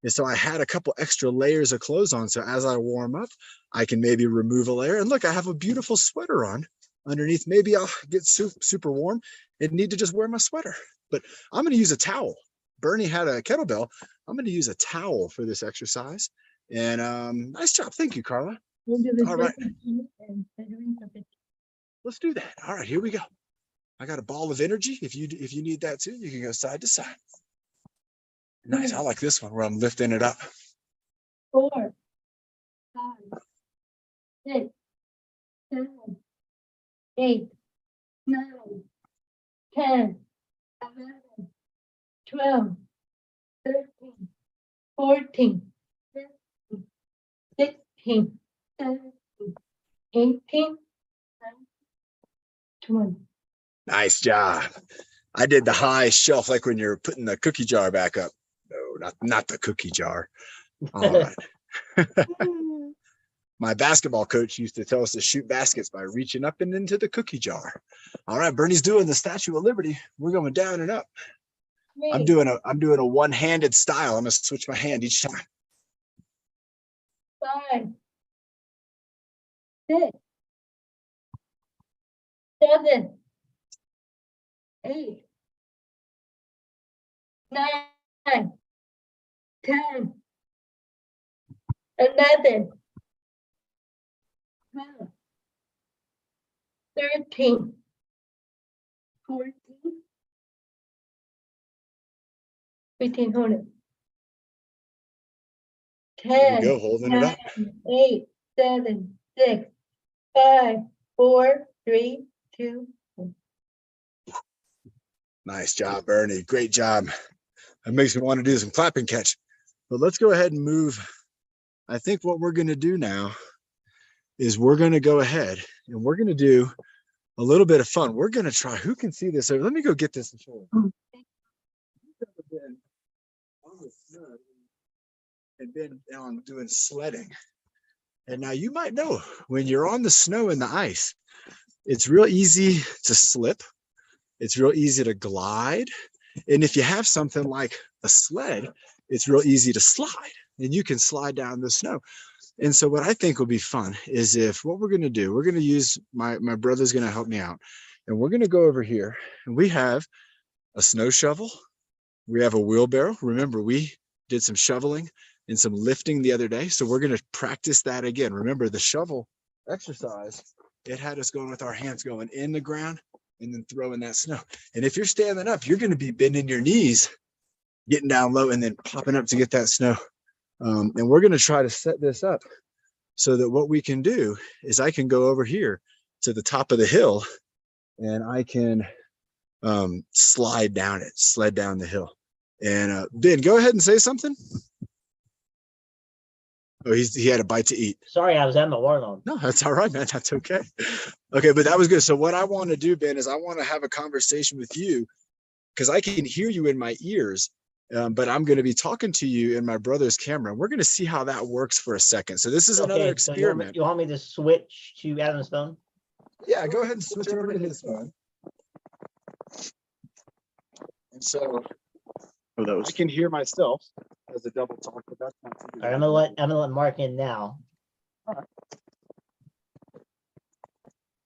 And so I had a couple extra layers of clothes on. So as I warm up, I can maybe remove a layer. And look, I have a beautiful sweater on underneath. Maybe I'll get super warm and need to just wear my sweater. But I'm going to use a towel. Bernie had a kettlebell. I'm going to use a towel for this exercise. And nice job. Thank you, Carla. All right. Let's do that. All right, here we go. I got a ball of energy. If you need that too, you can go side to side. Nice. I like this one where I'm lifting it up. 4, 5, 6, 7, 8, 9, 10, 11, 12, 13, 14, 15, 16, 17, 18, 19, 20. Nice job. I did the high shelf like when you're putting the cookie jar back up. No, not the cookie jar. All right. My basketball coach used to tell us to shoot baskets by reaching up and into the cookie jar. All right, Bernie's doing the Statue of Liberty. We're going down and up. I'm doing a one-handed style. I'm going to switch my hand each time. 5, 6, 7, 8, 9, 10, 11, 12, 13, 14, 15, hold it. There 10, you go, holding it up. 9, 8, 7, 6, 5, 4, 3, 2, 1. Nice job, Bernie. Great job. That makes me want to do some clapping catch. But let's go ahead and move. I think what we're going to do now is we're going to go ahead and we're going to do a little bit of fun. We're going to try. Who can see this? Let me go get this and show you. On the snow and been down doing sledding. And now you might know when you're on the snow and the ice, it's real easy to slip. It's real easy to glide. And if you have something like a sled, it's real easy to slide and you can slide down the snow. And so what I think will be fun is if what we're going to do, we're going to use my brother's going to help me out. And we're going to go over here and we have a snow shovel. We have a wheelbarrow. Remember, we did some shoveling and some lifting the other day. So we're going to practice that again. Remember the shovel exercise, it had us going with our hands going in the ground and then throwing that snow. And if you're standing up, you're going to be bending your knees, getting down low and then popping up to get that snow. And we're going to try to set this up so that what we can do is I can go over here to the top of the hill and I can sled down the hill. And Ben, go ahead and say something. Oh, he had a bite to eat. Sorry, I was at my warlord. No, that's all right, man. That's okay. Okay, but that was good. So what I want to do, Ben, is I want to have a conversation with you because I can hear you in my ears, but I'm going to be talking to you in my brother's camera. We're going to see how that works for a second. So this is another experiment. So you want me to switch to Adam's phone? Yeah, go ahead and switch over to his phone. And so I can hear myself as a double talk, but that's not. All right, I'm gonna let Mark in now. All right.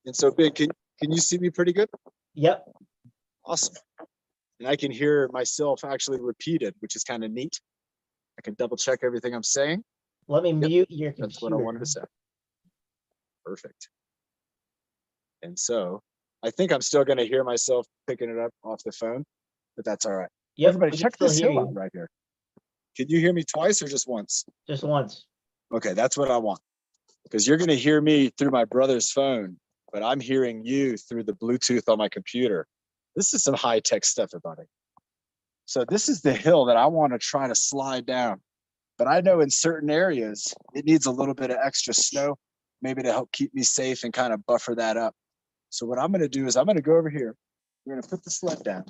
And so Ben, can you see me pretty good? Yep. Awesome. And I can hear myself actually repeated, which is kind of neat. I can double check everything I'm saying. Let me mute your computer. That's what I wanted to say. Perfect. And so I think I'm still going to hear myself picking it up off the phone, but that's all right. Yep, Everybody check this hill out right here. Can you hear me twice or just once? Just once. Okay, that's what I want. Because you're going to hear me through my brother's phone, but I'm hearing you through the Bluetooth on my computer. This is some high-tech stuff, everybody. So this is the hill that I want to try to slide down. But I know in certain areas, it needs a little bit of extra snow, maybe to help keep me safe and kind of buffer that up. So what I'm going to do is I'm going to go over here. We're going to put the sled down.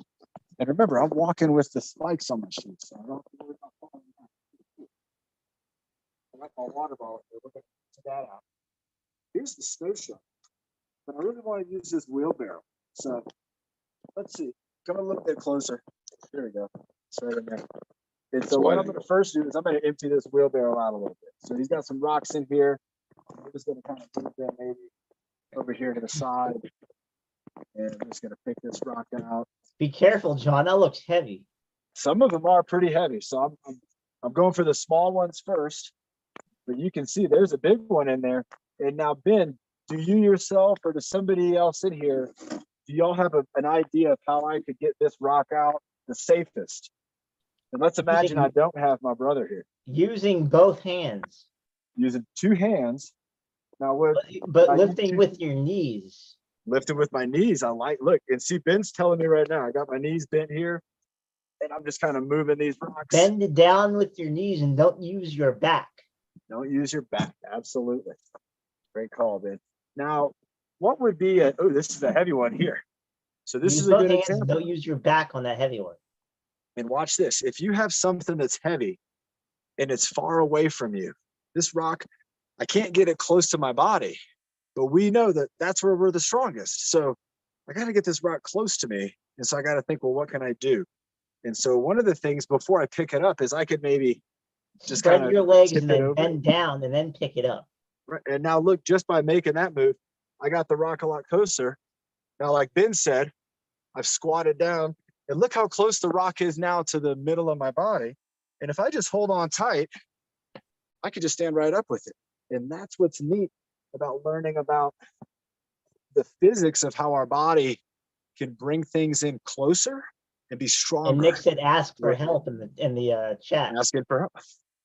And remember, I'm walking with the spikes on my shoes, so I don't have to worry about falling down. I got my water bottle here. We're going to put that out. Here's the snow shovel. But I really want to use this wheelbarrow. So let's see. Come a little bit closer. There we go. It's right in there. And so what I'm going to first do is I'm going to empty this wheelbarrow out a little bit. So he's got some rocks in here. I'm just going to kind of move them maybe over here to the side. And I'm just going to pick this rock out. Be careful, John. That looks heavy. Some of them are pretty heavy. So I'm going for the small ones first. But you can see there's a big one in there. And now, Ben, do you yourself or does somebody else in here, do y'all have an idea of how I could get this rock out the safest? And let's imagine I don't have my brother here. Using both hands. Using two hands. Now, but lifting with your knees. Lifting with my knees. I like, look, and see, Ben's telling me right now, I got my knees bent here, and I'm just kind of moving these rocks. Bend it down with your knees and don't use your back. Don't use your back. Absolutely. Great call, Ben. Now, what would be oh, this is a heavy one here. So this is a good example. Don't use your back on that heavy one. And watch this. If you have something that's heavy and it's far away from you, this rock, I can't get it close to my body, but we know that that's where we're the strongest. So I got to get this rock close to me. And so I got to think, well, what can I do? And so one of the things before I pick it up is I could maybe just spread your legs and then bend down and then pick it up. Right. And now look, just by making that move, I got the rock a lot closer. Now, like Ben said, I've squatted down and look how close the rock is now to the middle of my body. And if I just hold on tight, I could just stand right up with it. And that's what's neat about learning about the physics of how our body can bring things in closer and be stronger. And Nick said, "Ask for Right. help in the chat." Asking for help.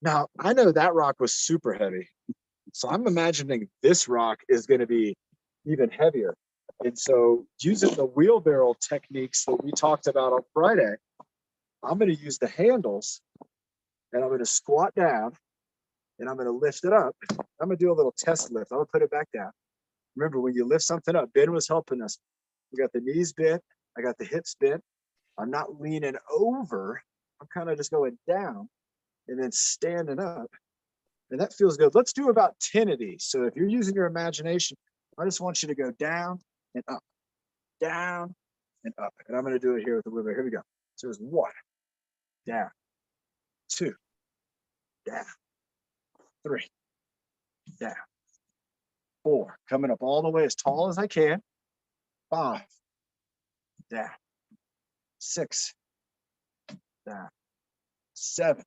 Now, I know that rock was super heavy. So I'm imagining this rock is going to be even heavier. And so using the wheelbarrow techniques that we talked about on Friday, I'm going to use the handles and I'm going to squat down and I'm going to lift it up. I'm going to do a little test lift. I'm going to put it back down. Remember, when you lift something up, Ben was helping us. We got the knees bent. I got the hips bent. I'm not leaning over. I'm kind of just going down and then standing up. And that feels good. Let's do about 10 of these. So if you're using your imagination, I just want you to go down and up, down and up. And I'm going to do it here with the wheelbarrow. Here we go. So it's 1, down, 2, down, 3, down, 4, coming up all the way as tall as I can, 5, down, 6, down, 7,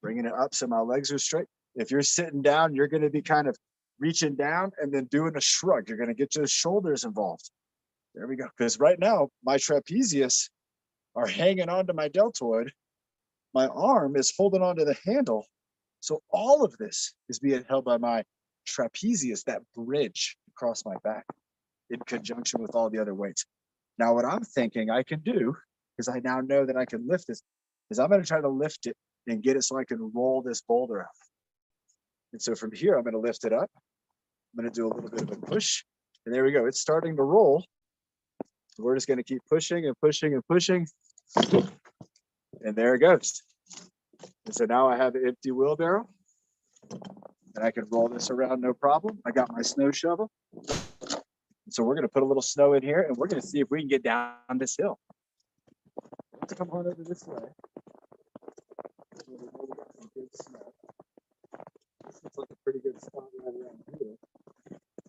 bringing it up so my legs are straight. If you're sitting down, you're going to be kind of reaching down and then doing a shrug. You're going to get your shoulders involved. There we go. Because right now, my trapezius are hanging onto my deltoid. My arm is holding onto the handle. So all of this is being held by my trapezius, that bridge across my back, in conjunction with all the other weights. Now, what I'm thinking I can do, because I now know that I can lift this, is I'm going to try to lift it and get it so I can roll this boulder out. And so from here, I'm going to lift it up. I'm going to do a little bit of a push. And there we go. It's starting to roll. We're just going to keep pushing and pushing and pushing. And there it goes. And so now I have an empty wheelbarrow. And I can roll this around no problem. I got my snow shovel. So we're going to put a little snow in here and we're going to see if we can get down this hill. Let's come on over this way. This looks like a pretty good spot right around here.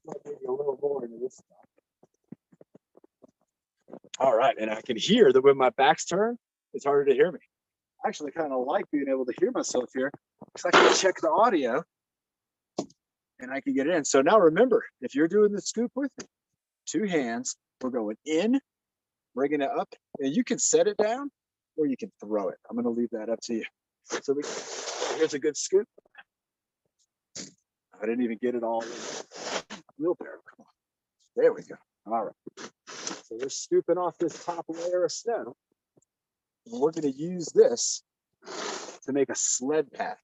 Might maybe a little more into this spot. All right, and I can hear that when my back's turned, it's harder to hear me. I actually kind of like being able to hear myself here because I can check the audio and I can get it in. So now remember, if you're doing the scoop with me, 2 hands, we're going in, bringing it up, and you can set it down or you can throw it. I'm going to leave that up to you. So here's a good scoop. I didn't even get it all in. Wheelbarrow, come on. There we go. All right. So we're scooping off this top layer of snow. And we're going to use this to make a sled path.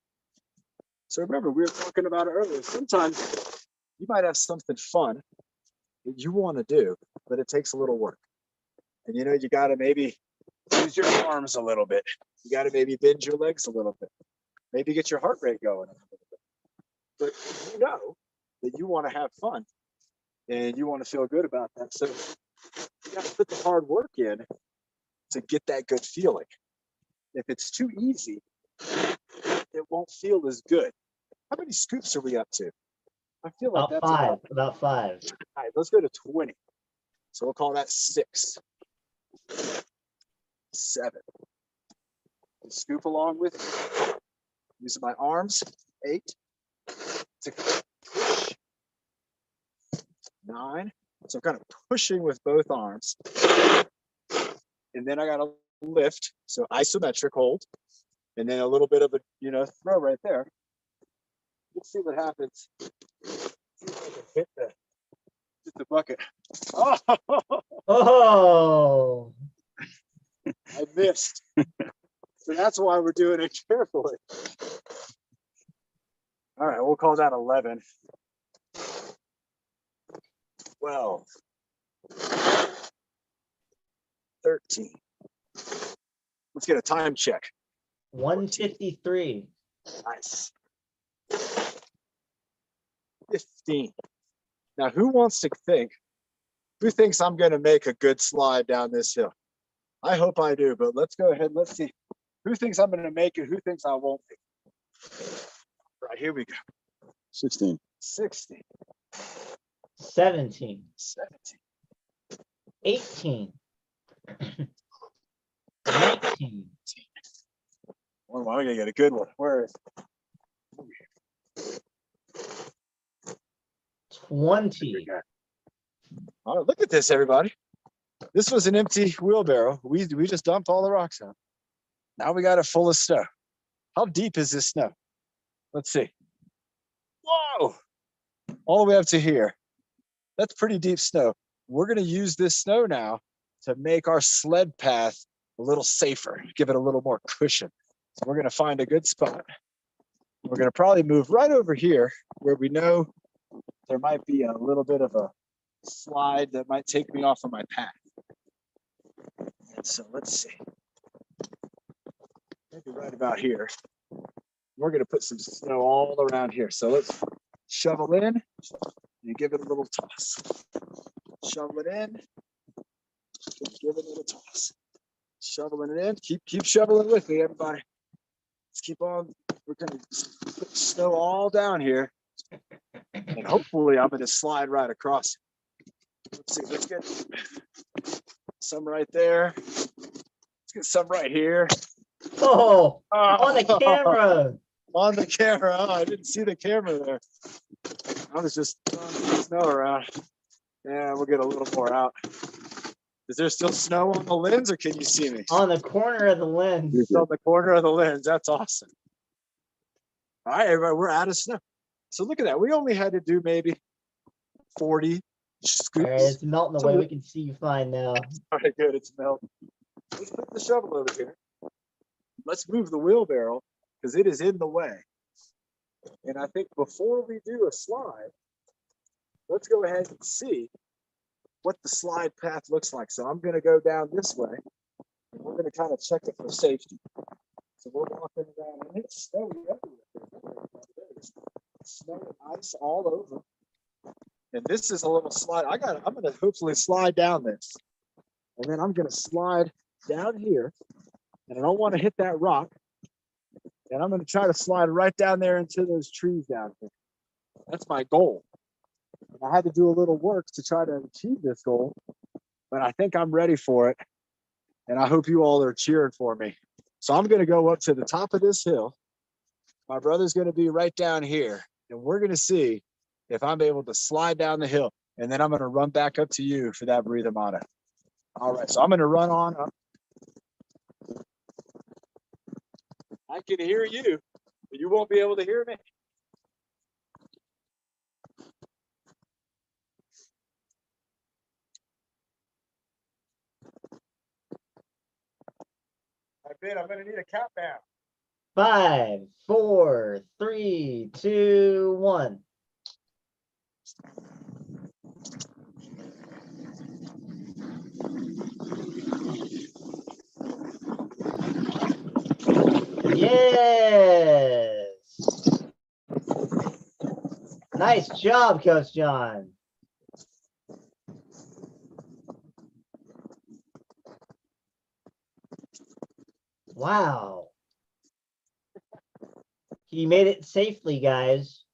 So remember, we were talking about it earlier. Sometimes you might have something fun that you want to do, but it takes a little work. And you know, you got to maybe use your arms a little bit. You got to maybe bend your legs a little bit. Maybe get your heart rate going a little bit. But you know that you want to have fun and you want to feel good about that. So you got to put the hard work in to get that good feeling. If it's too easy, it won't feel as good. How many scoops are we up to? I feel like About that's 5. About 5. All right, let's go to 20. So we'll call that 6, 7. And scoop along with it. Using my arms, 8. To push. 9. So I'm kind of pushing with both arms. And then I got to lift. So isometric hold. And then a little bit of a, throw right there. Let's see what happens. See if I can hit the bucket. Oh, Oh, I missed. So that's why we're doing it carefully. All right, we'll call that 11. 12. 13. Let's get a time check. 153. Nice. 15. Now, who thinks I'm going to make a good slide down this hill? I hope I do, but let's go ahead. Let's see. Who thinks I'm going to make it? Who thinks I won't make it? Right, here we go. 16. 16. 17. 17. 18. 19. Well, I'm going to get a good one. Where is it? 20. All right, look at this, everybody. This was an empty wheelbarrow. We just dumped all the rocks out. Now we got it full of snow. How deep is this snow? Let's see. Whoa! All the way up to here. That's pretty deep snow. We're going to use this snow now to make our sled path a little safer, give it a little more cushion. So we're going to find a good spot. We're going to probably move right over here where we know there might be a little bit of a slide that might take me off of my path. And so let's see. Maybe right about here. We're going to put some snow all around here. So let's shovel in and give it a little toss. Shovel it in and give it a little toss. Shoveling it in. Keep shoveling with me, everybody. Let's keep on. We're going to put snow all down here. And hopefully I'm going to slide right across. Let's see. Let's get some right there. Let's get some right here. Oh, on the camera. On the camera. Oh, I didn't see the camera there. I was just throwing some snow around. Yeah, we'll get a little more out. Is there still snow on the lens or can you see me? On the corner of the lens. It's on the corner of the lens. That's awesome. All right, everybody, we're out of snow. So look at that. We only had to do maybe 40 scoops. All right, it's melting away. We can see you fine now. All right, good. It's melting. Let's put the shovel over here. Let's move the wheelbarrow because it is in the way. And I think before we do a slide, let's go ahead and see what the slide path looks like. So I'm going to go down this way. And we're going to kind of check it for safety. So we're walking around and it's snowy everywhere. There's snow and ice all over. And this is a little slide. I'm going to hopefully slide down this. And then I'm going to slide down here. And I don't want to hit that rock. And I'm going to try to slide right down there into those trees down here. That's my goal. And I had to do a little work to try to achieve this goal, but I think I'm ready for it. And I hope you all are cheering for me. So I'm going to go up to the top of this hill. My brother's going to be right down here. And we're going to see if I'm able to slide down the hill. And then I'm going to run back up to you for that breather motto. All right, so I'm going to run on up. I can hear you, but you won't be able to hear me. I'm going to need a countdown. 5, 4, 3, 2, 1. Yes. Nice job, Coach John. Wow. He made it safely, guys.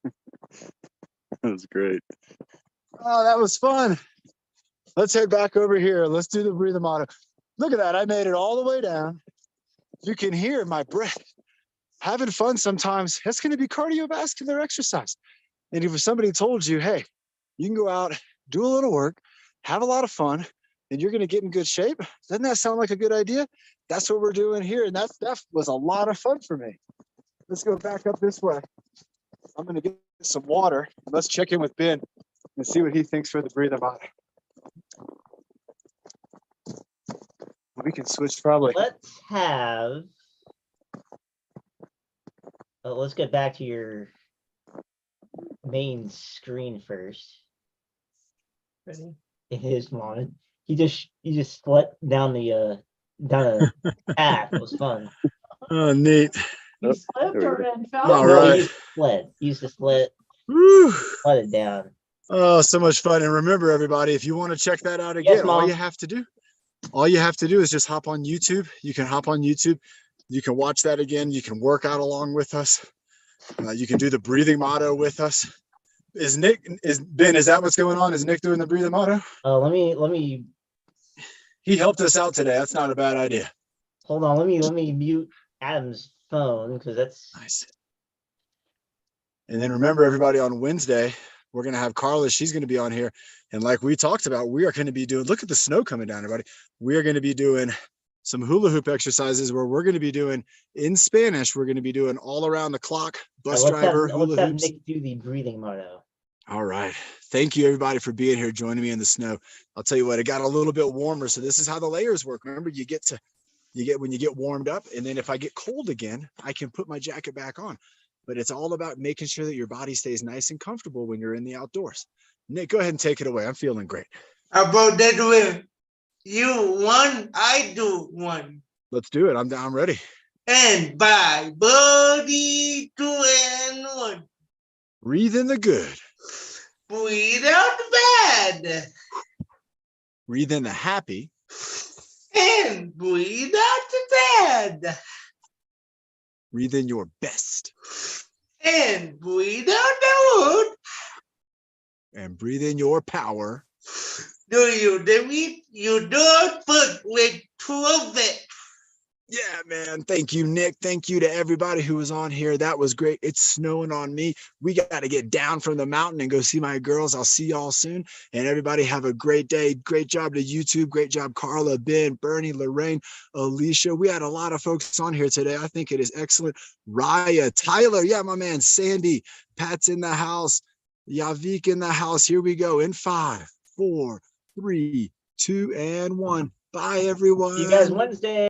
That was great. Oh, that was fun. Let's head back over here. Let's do the breather motto. Look at that. I made it all the way down. You can hear my breath. Having fun sometimes, that's going to be cardiovascular exercise. And if somebody told you, hey, you can go out, do a little work, have a lot of fun, and you're going to get in good shape, doesn't that sound like a good idea? That's what we're doing here. And that was a lot of fun for me. Let's go back up this way. I'm going to get some water. Let's check in with Ben and see what he thinks for the breather motto. We can switch probably. Let's have. Let's get back to your main screen first. Ready? It is moment. You just split down the down a path. It was fun. Oh, neat. You slipped or and fell? All No, right. you split. Use the split. Woo. Let it down. Oh, so much fun. And remember, everybody, if you want to check that out again, Yes, Mom. all you have to do is just hop on YouTube. You can hop on YouTube. You can watch that again. You can work out along with us. You can do the breathing motto with us. Ben, is that what's going on? Is Nick doing the breathing motto? Let me He helped us out today. That's not a bad idea. hold on. Let me mute Adam's phone because that's Nice. And then remember, everybody, on Wednesday, We're going to have Carla. She's going to be on here. And like we talked about, we are going to be doing, look at the snow coming down, everybody. We are going to be doing some hula hoop exercises where we're going to be doing in Spanish. We're going to be doing all around the clock, bus driver, hula let's have hoops. Nick do the breathing motto. All right. Thank you, everybody, for being here, joining me in the snow. I'll tell you what, it got a little bit warmer. So this is how the layers work. Remember, when you get warmed up, and then if I get cold again, I can put my jacket back on. But it's all about making sure that your body stays nice and comfortable when you're in the outdoors. Nick, go ahead and take it away. I'm feeling great. About that way, you one, I do one. Let's do it. I'm ready. And bye, buddy, 2 and 1. Breathe in the good. Breathe out the bad. Breathe in the happy. And breathe out the bad. Breathe in your best. And breathe out the wood. And breathe in your power. Do you delete? You do it put with 2 of it. Yeah, man. Thank you, Nick. Thank you to everybody who was on here. That was great. It's snowing on me. We got to get down from the mountain and go see my girls. I'll see y'all soon. And everybody have a great day. Great job to YouTube. Great job, Carla, Ben, Bernie, Lorraine, Alicia. We had a lot of folks on here today. I think it is excellent. Raya, Tyler. Yeah, my man, Sandy. Pat's in the house. Yavik in the house. Here we go. In 5, 4, 3, 2, and 1. Bye, everyone. See you guys Wednesday.